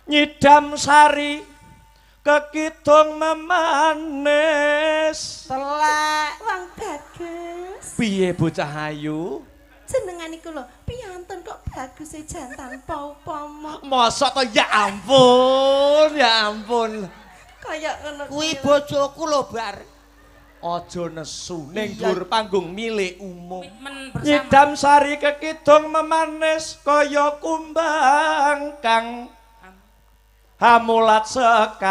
Nyidam sari kekidung memanis telek Wong bagus. piye bocah ayu Jenengan iku lho, piantun kok bagus e jantan upama. mosok to ya ampun Kaya ngono kuwi bojoku lho bar aja nesu ning dhuwur panggung milik umum Komitmen bersama. nyidam sari kekidung memanis kaya kumbang kang hamulat sekar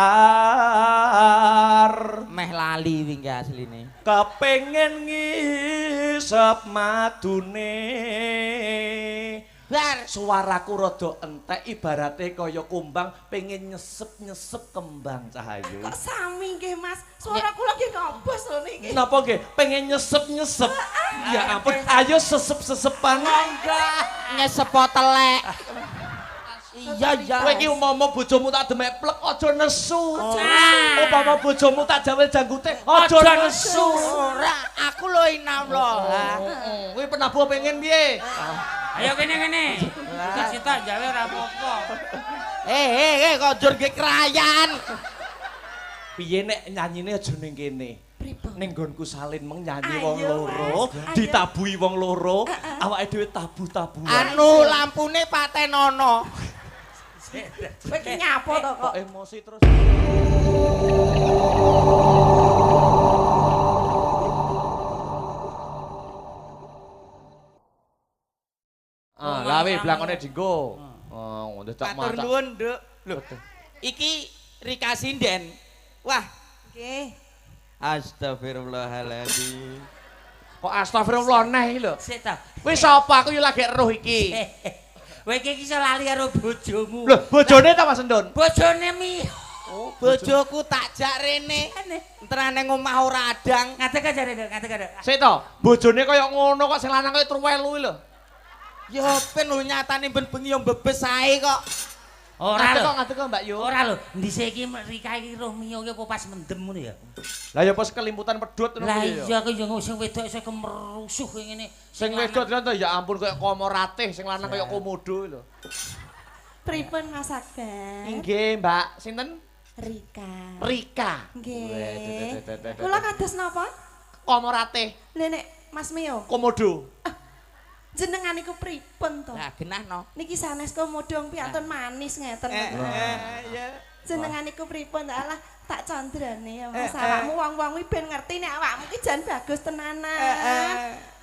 meh lali wingi asline kepengin ngisep madune bar suaraku rada entek ibarate kaya kumbang pengen nyesep-nyesep kembang Cahayu kok sami nggih Mas. Suaraku lagi ngobos lho niki. napa nggih pengen nyesep-nyesep ya ampun ayo sesep-sesepan enggak nyesepo telek iya iya kowe iki umpama bojomu tak demek plek aja nesu umpama bojomu tak jawel janggute aja nesu ora aku lho inallah kuwi penabuh pengen piye Ayo kene. Cita-cita jawe ora apa-apa. konjur ge krayan piye nek nyanyine aja ning kene Pripun? ning nggonku salin meng nyanyi Ayo, wong loro Mas, ayo. ditabuhi wong loro awake dhewe tabuh-tabuhan anu lampune patenono Kowe iki nyapo to kok. kok emosi terus lawe blangone dinggo oh ndecak matur maca nuwun nduk lho iki Rika Sinden wah Nggih. astagfirullahaladzim kok astagfirullah neh lho Sik ta. wis sapa aku yo lagi eruh iki Kowe iki iso lali karo bojomu. lho bojone ta Mas Endon Bojone mi. bojoku tak jak rene entrane omah ora adang Ngadeg aja Dek, ngadeg aja. sik to bojone kaya ngono kok sing lanang kaya truwelu lho ya ben lho nyatane ben bengi yo mbebes ae kok Ora lho. ngadeg kok Mbak Yu Ora lho, dhisik iki Rika iki roh mio ki apa pas mendem ngono ya. lah ya pas kelimputan pedhot ngono Lah kuwi iya aku yo sing wedok iso kemerusuh ngene. sing wedok to ya ampun kaya komo ratih sing lanang kaya komodo lho Pripun Mas Akbar? inggih Mbak sinten Rika. Rika Nggih. Kula kados napa? komo ratih Lha nek Mas Mio, komodo jenengan iku pripun to? lah genahno Niki sanes komodong piantun manis ngeten. ya Jenengan iku pripun alah tak candrane ya Mas. Awakmu wong-wong kuwi ben ngerti nek awakmu ki jan bagus tenanan.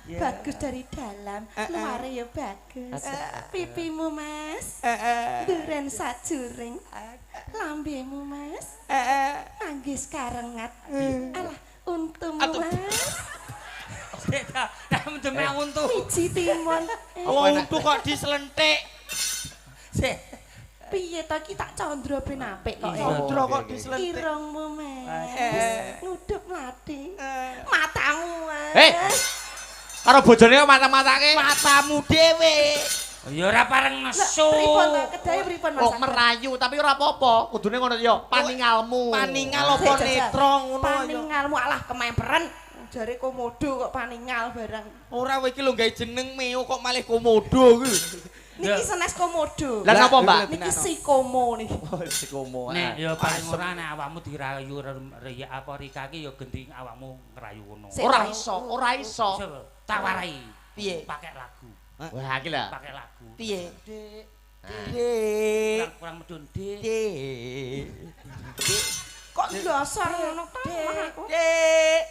Bagus dari dalam, luare ya bagus. Pipimu Mas, duren sajuring. Lambemu Mas, anggis karengat. Alah untumu Mas, Sik ta, tak mendem untu. wiji timun. wong tuh kok dislentik Sik. Piye to ki tak candra ben apik kok. Condro kok dislentik Irungmu Mas, ngudhup mlathi. Matamu Hei! Mas. karo bojone kok mata-matake matamu dhewe Ya ora pareng nesu. Pripun to? Kedahe pripun Mas? kok merayu tapi ora apa-apa kudune ngono ya paningalmu paningal apa netra ngono ya Paningalmu alah kememperen. Jare komodo kok paningal barang. ora kowe iki lho gawe jeneng meo kok malih komodo kuwi Niki senes komodo. Lah napa Mbak Niki sikomo niki. si komo Nek ya paling ora nek awakmu dirayu ya apa Rika ki ya gending awakmu ngerayu ngono. Sik. ora iso Tak warai. piye Pakai lagu. wah iki lah Pakai lagu. piye Kurang medun Dik. Kok ndasar ngono ta mah aku. Dik.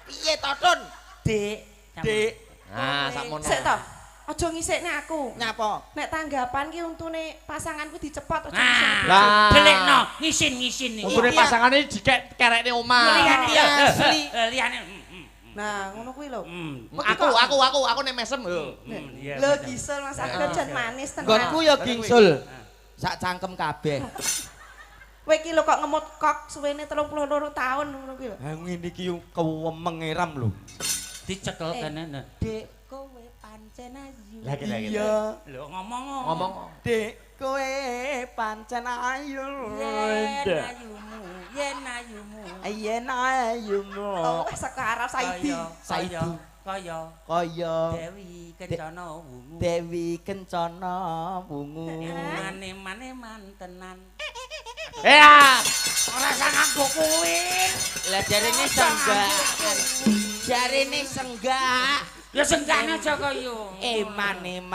Piye to Tun? Dik. Dik, nah sakmono Sik to. Aja ngisikne aku. nyapa? Nek tanggapan ki untune pasanganku dicepot aja Nah, ngisik. Lah. delikno ngisin iki. untune pasangane dikerekne omah Liyane Iya, asli. Liyane. Nah, ngono kuwi lho. aku nek mesem lho Iya. Lho gisul Mas Akbar jan manis tenan. Nggonku ya gingsul. Sak cangkem kabeh. Kowe iki lho kok ngemut kok suwene 32 tahun ngono kuwi lho. Ha ngene iki yo kewemeng eram lho. Dicekel kene. Dek kowe pancen ayu. lagi Iya. Lho ngomong. ngomong Dek kowe pancen ayu. Yen ayumu. Ayen ayumu. Oh, sekarang Saidi. Saidu. kaya Dewi Kencana Wungu. Dewi Kencana Wungu. Mane mantenan. Ya. Ora sanganggo kuwi. Lah jarene senggak. Jarene senggak. Ya senggane aja kaya. Mane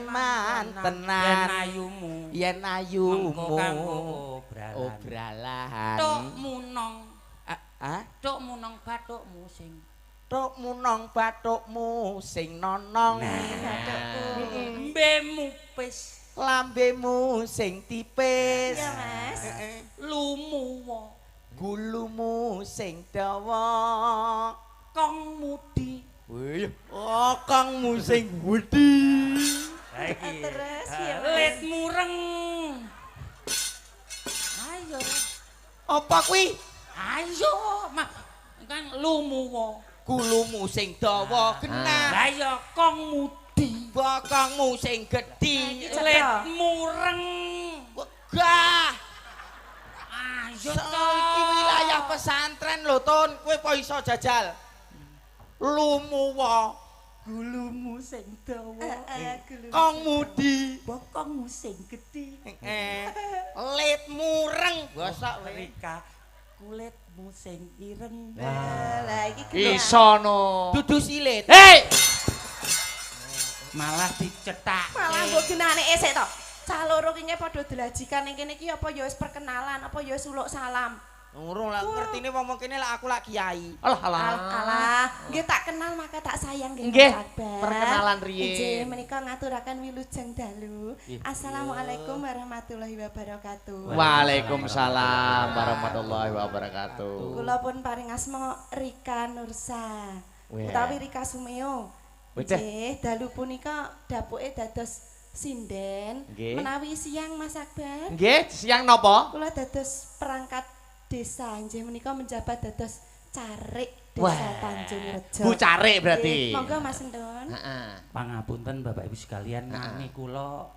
mantenan. Yen ayumu. Yen ayumu. Mengko kanggo obralan. Obralahan. Tok munong. Ah? Tok munong bathukmu sing. Tok munong bathukmu sing nonong. Mbemu pis. Lambemu sing tipis. Iya, Mas. Lumuwa. Gulumu sing dawa. Kong mudi. Wih, kangmu sing gedhi. Ha iki. Terus ya, Mas. Lit mureng. Ayo. Apa kuwi? Ayo, kan lumuwa. Gulumu sing dawa genah. Lah ya kong mudi. Bokongmu sing gedhi. Lit mureng. Wegah. Ayo So, iki wilayah pesantren lho, Tun. Kowe apa iso jajal? Lumuwa. gulumu sing dawa. Kong mudi. Bokongmu sing gedhi. Lit mureng. Gosok kowe. Rika kulitmu sing ireng. Lah iki genah. Isono. Dudu silit. Hei. Malah dicetak. Malah mbok genane esek to. Cah loro ki padha delajikan ning kene iki apa ya wis perkenalan, apa ya wis uluk salam. Urung lah ngertine wong kene lak aku lak kiai. Alah alah. Alah, nggih tak kenal maka tak sayang nggih. Nggih, Mas Akbar. perkenalan riyin. Nggih, menika ngaturaken wilujeng dalu. Assalamualaikum warahmatullahi wabarakatuh. Waalaikumsalam warahmatullahi wabarakatuh. Kula pun paring asma Rika Nursa. Weh. Utawi Rika Sumeo. Wedeh. Nggih, dalu punika dapuke dados sinden Nggih. menawi siang Mas Akbar. Nggih, siang napa? Kula dados perangkat desa nggih menika menjabat dados carik Wah. Desa Tanjung Rejo. Bu Carik berarti. Nggih, monggo Mas Endon. Heeh. Pangapunten Bapak Ibu sekalian, nami kula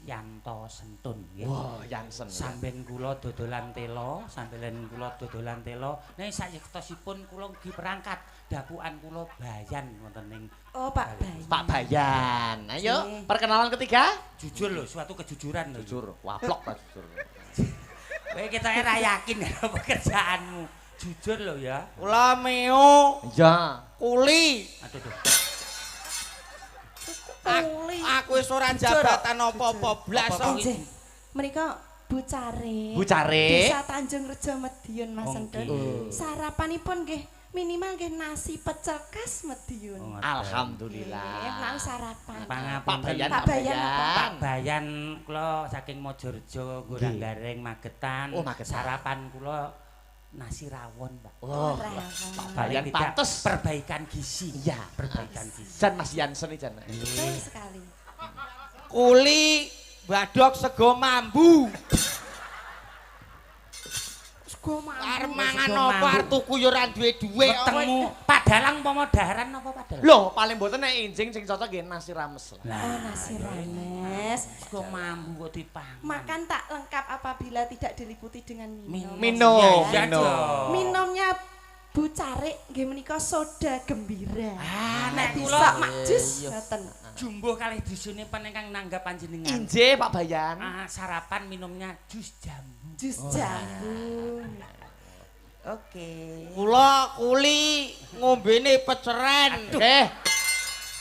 Yanto Sentun nggih. Wah, Jansen. Sampeyan kula dodolan telo, sampeyan kula dodolan telo. Nek sayektosipun kula nggih perangkat dapukan kula Bayan wonten ning Oh, Pak Bayan. Pak Bayan. Ayo, Nggih. perkenalan ketiga. jujur lho, suatu kejujuran lho. Jujur, waplok Pak jujur. Kowe ketoke ra yakin karo pekerjaanmu. Jujur lho ya. Kula meo Ya. kuli. Aduh tuh. Kuli. Aku wis ora jabatan apa-apa blas. Apa-apa. Nggih. Menika Bu Carik. Bu Carik. Desa Tanjung Rejo Medion Mas Oh, Endon. nggih. Sarapanipun nggih minimal nggih nasi pecel khas Medion. Oh, Nggih, Alhamdulillah. menawi sarapan. Pak Bayan, Pak Bayan apa? Pak Bayan kula saking Mojorejo Goranggareng Magetan. Oh, Magetan. Sarapan kula nasi rawon, Pak. Oh, Rawon. Pak Paling Bayan tidak pantes. perbaikan gizi. Iya, perbaikan gizi. Jan Mas Jansen iki Jan. Betul sekali. Kuli badok sego mambu. Sego mambu. Arep mangan Sego apa mambu. arep tuku yo ora duwe dhuwit. Ketemu Padalang apa daharan apa Padalang? Loh, paling mboten nek enjing sing cocok nggih nasi rames lah. Oh, nasi rames. Sego mambu kok dipangan. Makan tak lengkap apabila tidak diliputi dengan minum. Minum, Iya, minum. dong. Minumnya Bu Carik nggih menika soda gembira. Ah, nek nek bisa kula majus ngoten. jumbo kalih dusune panengkang nanggap panjenengan. Inje Pak Bayan. Sarapan minumnya jus jambu. Jus jambu. Oke. Kula kuli ngombene peceren.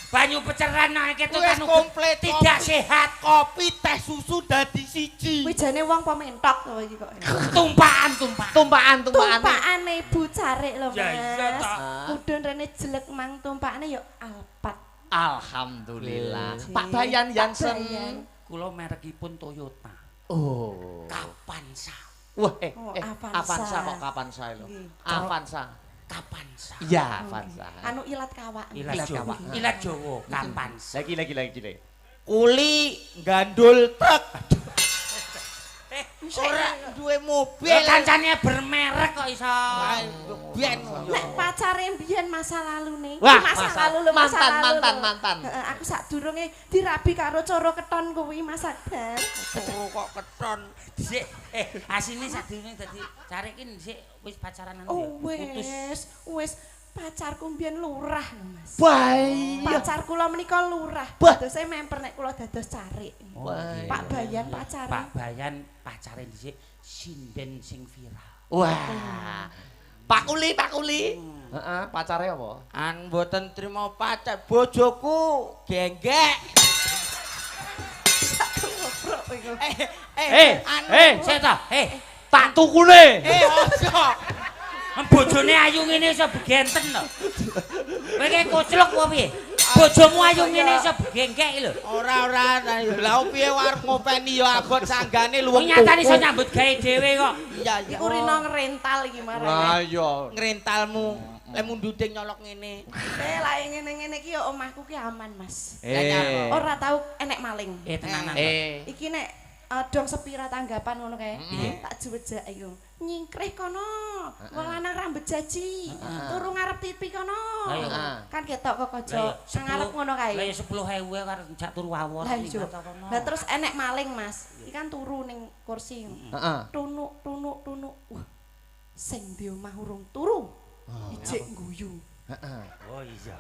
Banyu peceran nek ketu Wis kan komplit tidak kopi. sehat. Kopi teh susu dadi siji. Kuwi jane wong pementok to iki kok. Tumpakan. Tumpakan. Tumpakane Bu Carik lho, Ya iya Mas. toh. Mudun rene jelek mang tumpakane yo Alphard. Alhamdulillah. Nggih. Pak Bayan Pak Jansen. Bayan. Kula merekipun Toyota. Oh. Kapansa. Wah, Oh, Avanza Avanza. kok Kapansa lho. Nggih. Avanza. Kapansa. Iya, Avanza. Anu ilat kawak. Ilat Jawa. Ilat Jawa. Kapansa. Lagi. Kuli gandul truk. Ora duwe mobil. Kancane bermerek kok iso. Biyen Nek pacare mbiyen masa lalune. Wah, masa masa- lalu lho, masa mantan, lalu lho. mantan. Heeh, aku sadurunge dirabi karo coro keton kuwi Mas Akbar. turu kok keton. Dhisik asine sadurunge dadi cari iki dhisik wis pacaran Oh, wis pacarku mbiyen lurah lho Mas. Bae. Pacar kula menika lurah. Bah. Dados saya memper nek kula dados carik. Bae. Pak Bayan pacare. Pak Bayan pacare dhisik sinden sing viral. Wah. Pak Kuli. Heeh, pacare apa? An mboten trima pacar bojoku genggek. Sik ta, Tak tukune. Ojo. bojone ayu ngene iso begenten to. Kowe ki koclok apa piye? Bojomu ayu ngene iso begengkek lho. Ora. Lah piye arep ngopeni ya abot sanggane Wong luwih. nyatane iso nyambut gawe dhewe kok. Iya. Iku rino ngrental iki marane. Lah iya. Ngrentalmu. Lek munduding nyolok ngene. Lah ngene-ngene iki ya omahku ki aman, Mas. Ora Ora tau enek maling. Tenanan. Iki nek dong sepira tanggapan ngono kae. Tak jewejak yo. Nyingkrih kono. Wong lanang rambut jaji. Turu ngarep TV kono. Kan ketok kok aja ngarep ngono kae. Lah ya 10.000 karo jak turu wawon. Lah terus enek maling, Mas. Iki kan turu ning kursi. Heeh. Tunuk. Wah. Sing di omah urung turu. Ijik guyu. Heeh. Oh iya.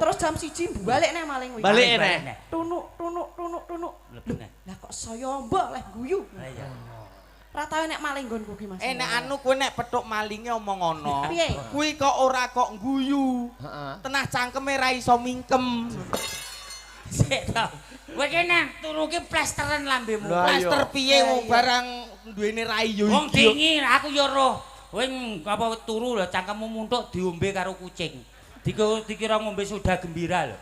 Terus jam 1 balik nek maling kuwi. Balik nek. Tunuk. Lah kok saya mbok leh guyu. Lah iya. Ora tau nek maling nggonku ki Mas. Nek anu kowe nek petuk malinge omong ngono. Piye? Kuwi kok ora kok guyu. Heeh. Tenah cangkeme ra iso mingkem. Sik to. Kowe kene turu ki plesteran lambemu. Plaster piye wong barang duwene rai yo Wong iki. dingin aku ya roh. Kowe apa turu lho cangkemmu muntuk diombe karo kucing. Dikira ngombe soda gembira lho.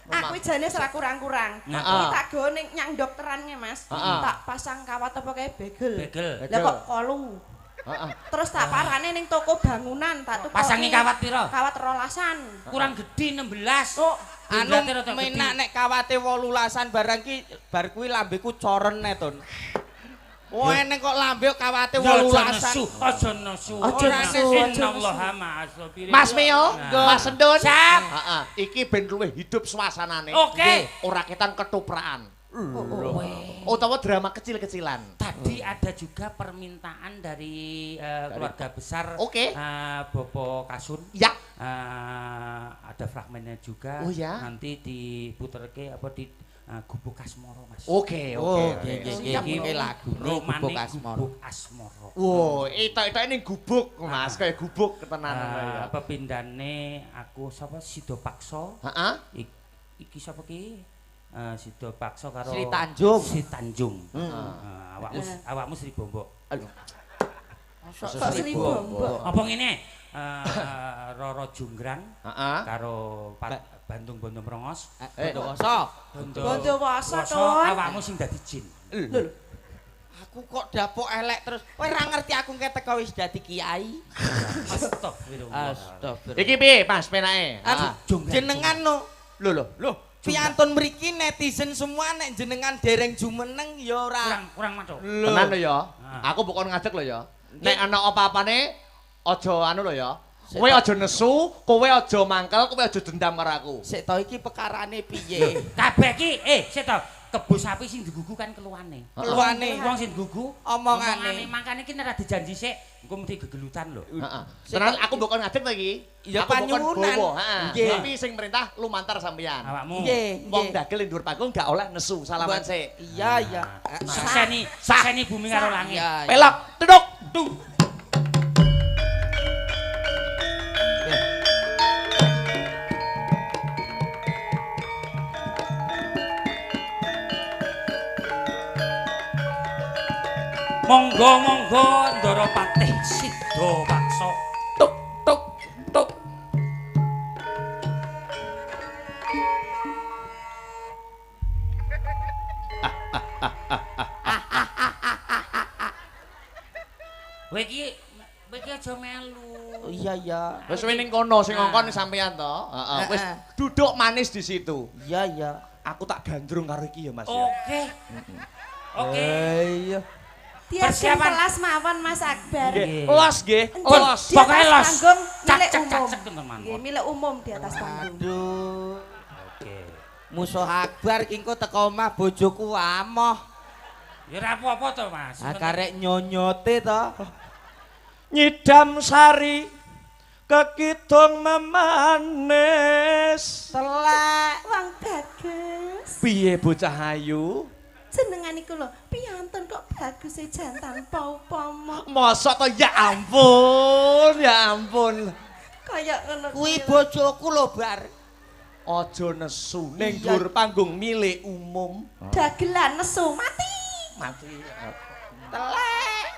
Aku jane ora kurang-kurang. Nah. Iki tak go ning nyang dokteran nge Mas. Tak pasang kawat apa kae begel. Begel. Lah kok kolu. Heeh. Terus tak parane ning toko bangunan tak tukoki. Pasangi kawat pira? Kawat 12-an. Kurang gedhi 16. Oh, Anu Berarti rada gedhi. menak nek kawate 18-an barang ki bar kuwi lambeku coren Ton. Oh eneng kok lambe kawate 18-an. Aja nesu. Ora nesu. Innallaha ma'as-sabirin. Mas Mio, Mas Sendun. Siap. Heeh. Iki ben luwih hidup suasanane. Oke. Ora ketan ketupraan. Utawa drama kecil-kecilan. Tadi ada juga permintaan dari keluarga besar Oke. Bopo Kasun. Ya. Ada fragmennya juga. Oh, ya? Nanti diputerke apa di Gubuk Asmoro Mas. Oke. Iki lagune Romane Gubuk Asmoro. Gubuk Asmoro. Wow, itok-itok ini gubuk, Mas, kayak gubuk ketenanan ya. Pepindane aku sapa Sido Pakso. Heeh. Iki sapa ki? Sido Pakso karo Sri Tanjung. Sri Tanjung. Awakmu Sri Bombok. kok Sri Bombok. Apa ngene? Roro Junggrang Heeh. karo Bandung Bondo Merongos. Bondowoso. Bondowoso, Woso, Ton. awakmu sing dadi jin. Lho, Aku kok dapuk elek terus. Kowe ora ngerti aku engke teko wis dadi kiai. Astagfirullah. Astagfirullah. Iki piye, Mas, penake? Anu jenengan no. Lho. Piantun mriki netizen semua nek jenengan dereng jumeneng ya ora. Kurang matuk. Tenan lho ya. Aku bukan ngajak lho ya. Nek ana apa-apane aja anu lho ya. Kowe aja nesu, kowe aja mangkel, kowe aja dendam karo aku. Sik to iki perkarane piye? Kabeh ki sik to, kebo sapi sing digugu kan keluane. Keluane. Wong sing digugu Omongane. Makane ki nek dijanji sik, engko mesti gegelutan lho. Heeh. Tenan aku bukan ngajak lagi. Ya, Aku bukan panyuwunan. bowo, heeh. Nggih. Tapi sing merintah lumantar sampeyan. Awakmu. Nggih, Wong nggih. dagel ing dhuwur panggung gak oleh nesu, salaman sik. Iya. Seseni bumi karo langit. Iya. Pelok, duduk. Tuh. Monggo Ndara Patih Sido Pakso. Tuk. Kowe iki aja melu. Iya. Wis ning kono sing ngongkon sampeyan to. Heeh. Wis duduk manis di situ. Iya. Aku tak gandrung karo iki ya, Mas ya. Oke. Oke. Iya. tiap Persiapan. kelas mawon Mas Akbar. Nggih. Los nggih. Di Los. Pokoknya atas los. panggung milik Cak, umum. teman-teman. Nggih, milik umum di atas panggung. Aduh. Oke. Musuh Akbar ki engko teko omah bojoku amoh. Ya ora apa-apa to, Mas. Akarek nyonyote to. Nyidam sari kekidung memanis. Telek. Wong bagus. Piye bocah ayu? Jenengan iku lho, piantun kok bagus jantan paupomo. Mosok to ya ampun, ya ampun. Kayak ngono Kuwi bojoku lho, Bar. Aja nesu ning dhuwur panggung milik umum. dagelan nesu mati. Mati. Telek.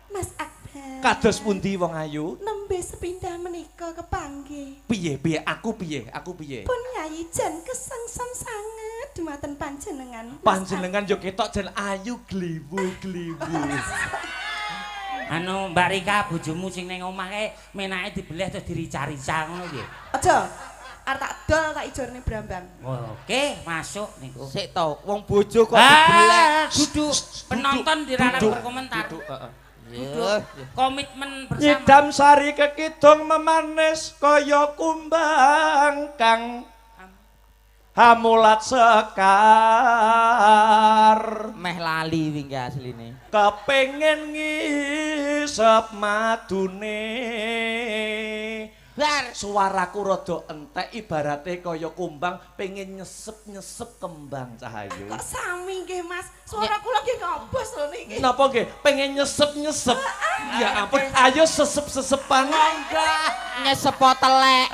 Mas Akbar. Kados pundi wong ayu? Nembe sepindah menika kepanggih. Piye piye aku piye? Aku piye? Pun Yayi jan kesengsem sanget dumateng panjenengan. Panjenengan yo ketok jan ayu gliwu-gliwu. Anu Mbak Rika bojomu sing ning omah kae menake dibeleh terus dirica-rica ngono piye? Aja. Arep tak dol tak ijorne Brambang. Oke, masuk niku. Sik to, wong bojo kok dibelek. Duduk penonton dilarang Duduk. berkomentar. Duduk, heeh. Duduk. Komitmen bersama. Nyidam sari kekidung memanis kaya kumbang kang hamulat sekar. Meh lali wingi asline. Kepengin ngisep madune. Bar. Suaraku rada entek ibarate kaya kumbang pengen nyesep-nyesep kembang Cahayu. Kok sami nggih Mas? Suara kula nggih ngobos lho niki. Napa nggih? Pengen nyesep-nyesep. Ya ampun, ayo sesep-sesepan. Nyesepo telek.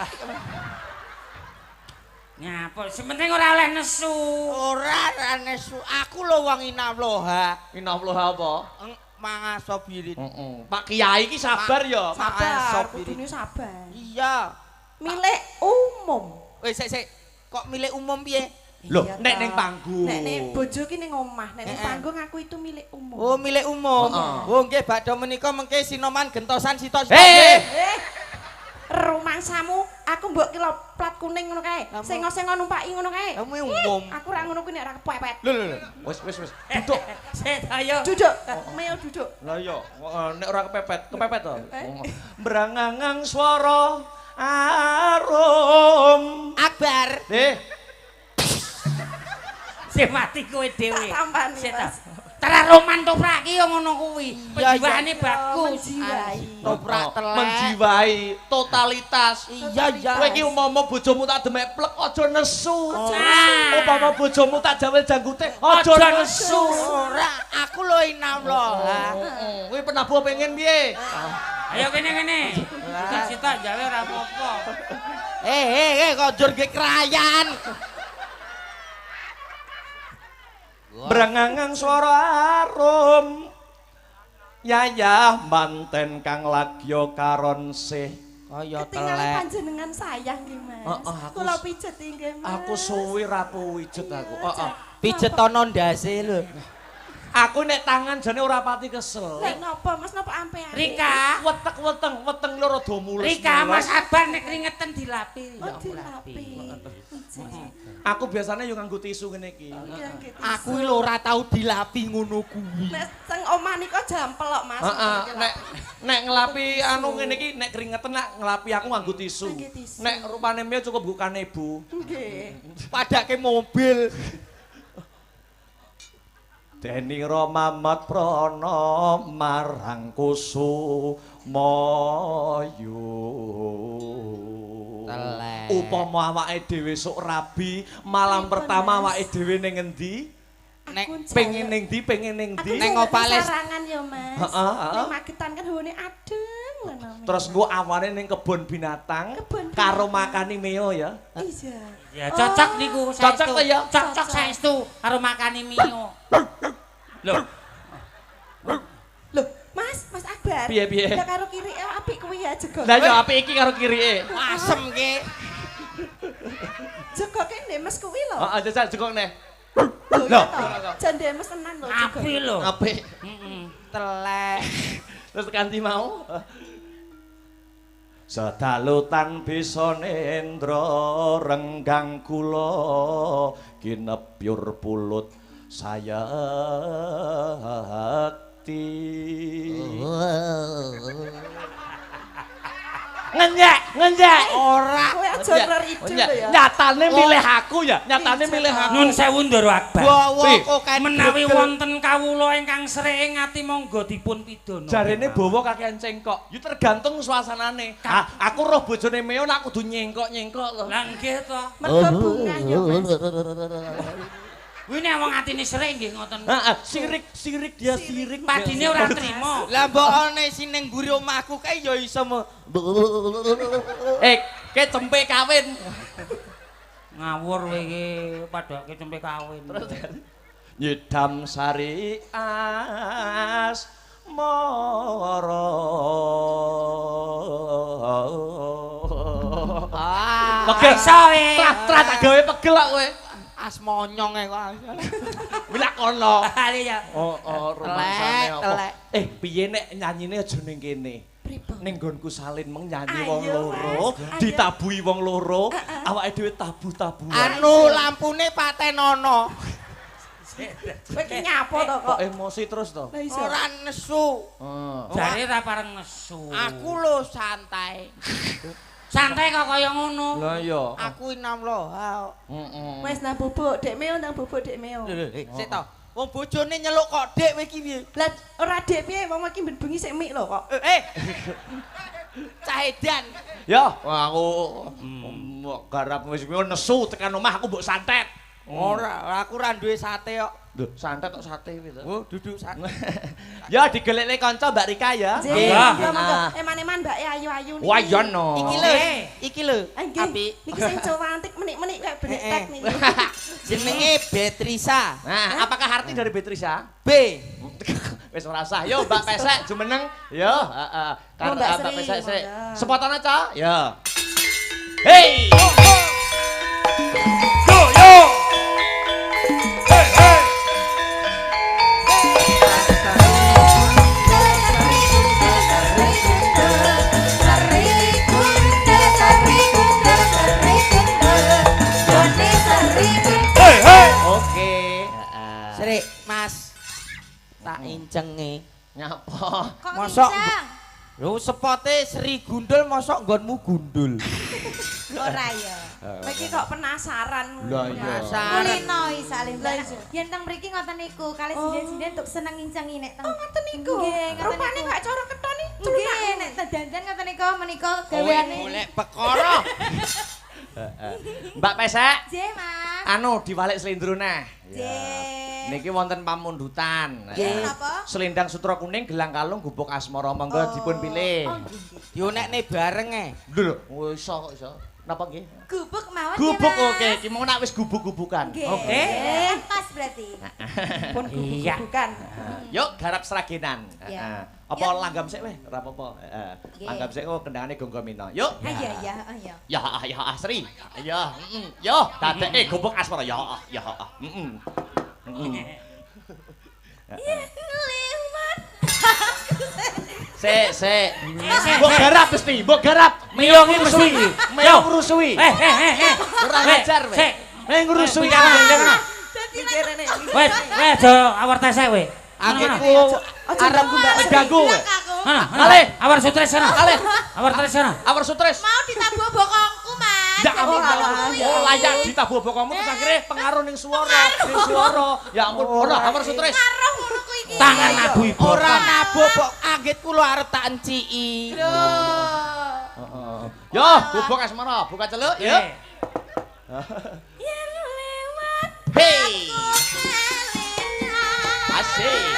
Nyapa, sementing ora oleh nesu. Ora nesu. Aku lho wong inamloha. Inallah apa? Mangasobirin. Pak Kiai iki sabar ya. Sabar, kudune sabar. Iya. Milik umum. Wis sik. Kok milik umum piye? Loh, Iya, nek toh. ning panggung. Nek ning bojo ki ning omah, nek ning Heeh. panggung aku itu milik umum. Oh, milik umum. Heeh. Oh, nggih badhe menika mengke sinoman gentosan sitok. Hei! Rumangsamu aku mbok ki lho plat kuning ngono kae. Sengo-sengo numpaki ngono kae. Kamu umum. Aku ora ngono kuwi nek ora kepepet. Lho. Wis. Duduk. Set ayo. Duduk, meo duduk. Lah iya, nek ora kepepet to. Brangangang swara arum. Akbar. Sing mati kowe dhewe. Tak tampani, Set. Mas. Teraroman toprak iki yo ngono kuwi. Iya, Penjiwaane bagus. Menjiwai. Toprak telek. Menjiwai totalitas. Iya. Kowe iki umpama bojomu tak demek plek aja nesu. Ah. Umpama bojomu tak jawel janggute aja Aja nesu. Ora, aku lho inamloha. Kowe penabuh pengen piye? Ayo kene. Sitok jawe ora apa-apa. Kok jur ge krayan. Brangangang swara arum. Yayah manten kang lagya karon sih. Kaya Ketinggalan telek. panjenengan sayang nggih Mas. Aku- Kula pijet nggih Mas. Aku suwi ra pijet aku. Heeh. Pijetono ndase lho. Aku nek tangan jane ora pati kesel. Lah napa Mas napa ampean? Rika, Weteng loro do mulus. Rika Mas Akbar nek kringeten dilapi. Oh dilapi. Aku biasanya yo nganggo tisu ngene iki. Aku lho ora tau dilapi ngono kuwi. Nek teng omah nika jampelok Mas. Heeh, nek ngelapi anu ngene iki nek keringetan nek ngelapi aku nganggo tisu. Nganggo tisu. Nek rupane mie cukup bukan ibu. Nggih. Padake mobil. Deni Ramamat Prana marang Kusumayu. Telek. Upama awake dhewe sok rabi, malam pertama awake dhewe ning endi? Nek Pengen ning ndi? Neng Opales. Sarangan ya Mas. Heeh, Ning Magetan kan hawane adem ngono. Terus engko awane ning kebon binatang Kebon karo binatang. makani meo ya. Iya. Ya cocok niku saestu. Cocok to ya? Cocok saestu karo makani mio. Loh, Loh, Mas Akbar. Piye? Ya karo kiri apik kuwi ya jegok. Lah yo apik iki karo kirike. Asem ki. Jegoke ndemes kuwi lho. Heeh, jajal jekok neh. Lho, Loh. jan ndemes tenan lho jegok. api lho. Apik. Heeh. Telek. Terus kanthi mau. Sedalutan bisa nendra renggang kula kinepyur pulut sayekti. ngenyek. Ora. Kowe aja ngeridu lho ya. Nyatane milih aku ya, nyatane milih aku. Nun sewu Ndoro Akbar. Bawa kok Menawi wonten kawula ingkang srek ngati monggo dipun pidana. Jarene bawa kakean cengkok. Yo tergantung suasanane. Aku roh bojone Meo nek kudu nyengkok-nyengkok to. Lah nggih to. Mergo bungah yo Mas. Kuwi nek wong atine srek nggih ngoten. Heeh, sirik dia sirik. Padine ora trima. Lah mbok ana sing ning mburi omahku kae ya iso Ke cempe kawin. Ngawur kowe iki padake cempe kawin. Nyedam sari as moro. Pegel sawe. Trat tak gawe pegel kok kowe. asmonyong e kok. Wilak kono. Ya. Oh, romansane apa? Telek. Piye nek nyanyine aja ning kene. Pripun? Ning nggonku salin meng nyanyi Ayo, wong loro, Mas. ditabuhi wong loro, awake dhewe tabuh-tabuhan. Anu lampune patenono. Kowe iki nyapo to kok? Kok emosi terus to? Lah iso. Ora nesu. Jare ra pareng nesu. Aku lho santai. Santai kok kaya ngono. Lah iya. Aku inam lho. Heeh. Wes nang bubuk, Dek Meo nang bubuk Dek Meo. Sik to. Wong bojone nyeluk kok Dik kowe iki piye? Lah ora Dek piye wong iki ben bengi sik mik lho kok. Cah edan. Ya, aku garap wis nesu tekan omah aku mbok santet. Ora, aku ora duwe sate kok. Lho, santet kok sate kuwi to. Oh, duduk sate. Ya digelekne kanca Mbak Rika ya. Nggih, Enggak. monggo monggo. Eman-eman mbake ayu-ayu niki. Wah, iya no. Iki lho. Nggih. Apik. Niki sing cantik menik-menik kayak benetek niki. Jenenge Beatriza. Nah, apakah arti dari Beatriza? B. Wis ora sah. Yo Mbak Pesek jumeneng. Yo, heeh. Oh, Mbak Mbak Sri, Pesek sik. monggo. Sepotone, Ca? Ya. Hei! Yo yo. Hey hey. Hey hey. Oke. Heeh. Sri, Mas. Tak incenge. Nyapa? Mosok lho sepote Sri Gundul mosok nggonmu gundul. Ora ya. Kowe iki kok penasaran. Lah iya. Penasaran. Kulino saling Lah, barang. iya. Yen teng mriki ngoten niku, kalih sinden-sinden untuk seneng ngincengi nek teng. Oh, ngoten niku. Nggih, ngoten Rupane niku. kok cara keton iki. Nggih, nek dandan ngoten niku menika Kowe gaweane. golek perkara. Mbak Pesek, Nggih, Mas. anu diwalik slendro neh. Nggih. Niki wonten pamundutan. Nggih. Napa? Selendang sutra kuning, gelang kalung, gubuk asmara. Monggo dipun pilih. Oh, nggih. Dionekne bareng e. Lho, lho, iso kok iso. Napa nggih? Gubuk mawon ya, Gubuk Mas. oke, iki mau nak wis gubuk-gubukan. Nggih. Oke. Pas berarti. Pun Iya. bukan. Yuk garap seragenan. Iya. Heeh. Apa langgam sik weh, ora apa-apa. Heeh. Nggih. Langgam sik kok kendangane Gonggomina. Yuk. Ah iya iya, oh iya. Ya Asri. Ya, Yo, dadeke gubuk asmara. Ya. Sik. Mbok garap mesti, mbok garap. Mio ki mesti. Meo ngrusui. Ora ngajar weh. Sik. Ngrusui. Mikir rene. Wes aja awar tesek we. Anggetku Arep Ganggu weh. Kalih, awar sutres sana. Kalih. Awar tres sana. Awar sutres. Mau ditabuh bokongku, Mas. Ya ampun, ya. oh layak ditabuh bokongmu terus akhirnya pengaruh ning swara, Ya ampun, ora awar sutres. Ngaruh ngono ku iki. Tangan abu ibu. ora nabuk kok anggitku lho arep tak enciki. Yo, gubuk asmara, buka celuk, yuk. Hei. Asik.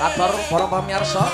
Kabar para pamirsa.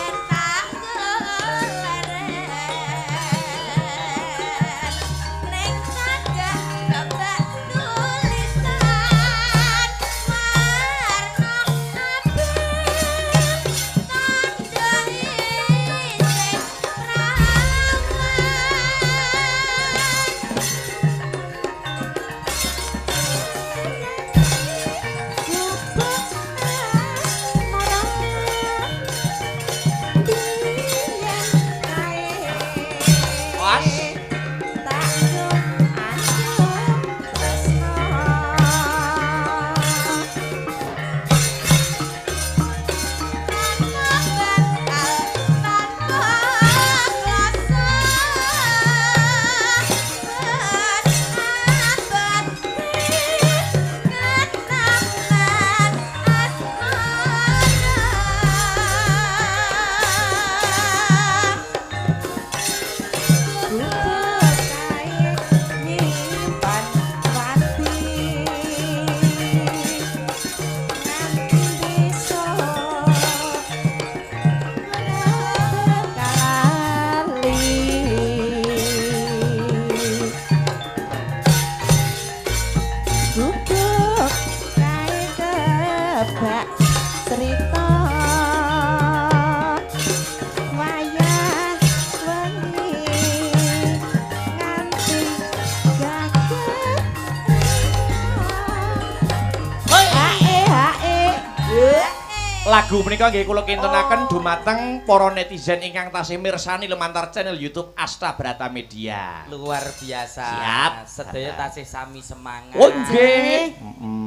Lagu menika nggih kula kintenaken dumateng para netizen ingkang tasih mirsani lumantar channel YouTube Asta Brata Media. Luar biasa. Siap. Sedaya tasih sami semangat. Oh nggih.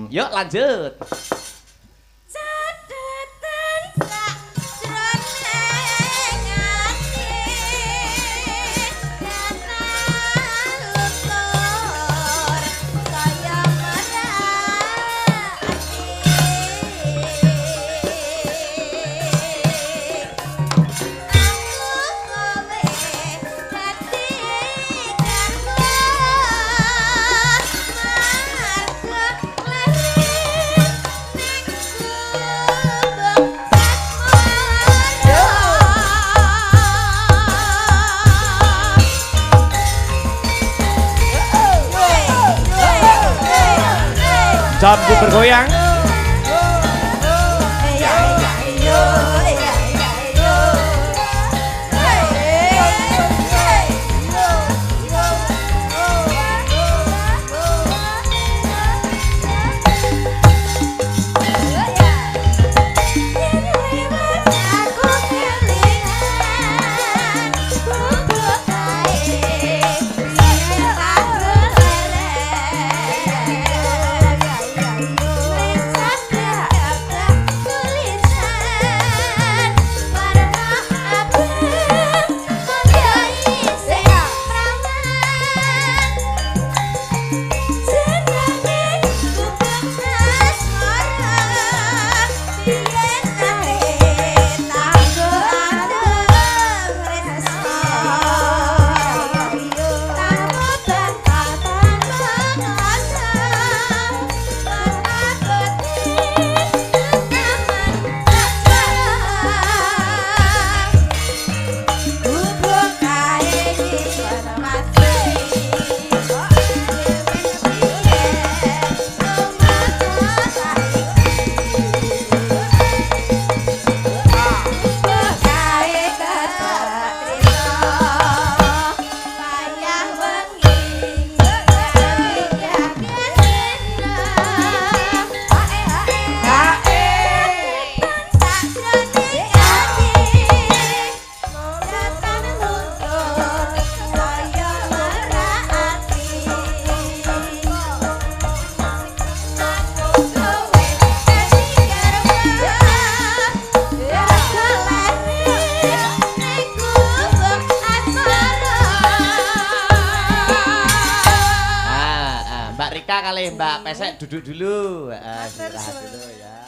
Yuk lanjut. Jambu bergoyang. Mbak Rika kali Mbak Pesek duduk dulu. Istirahat dulu ya.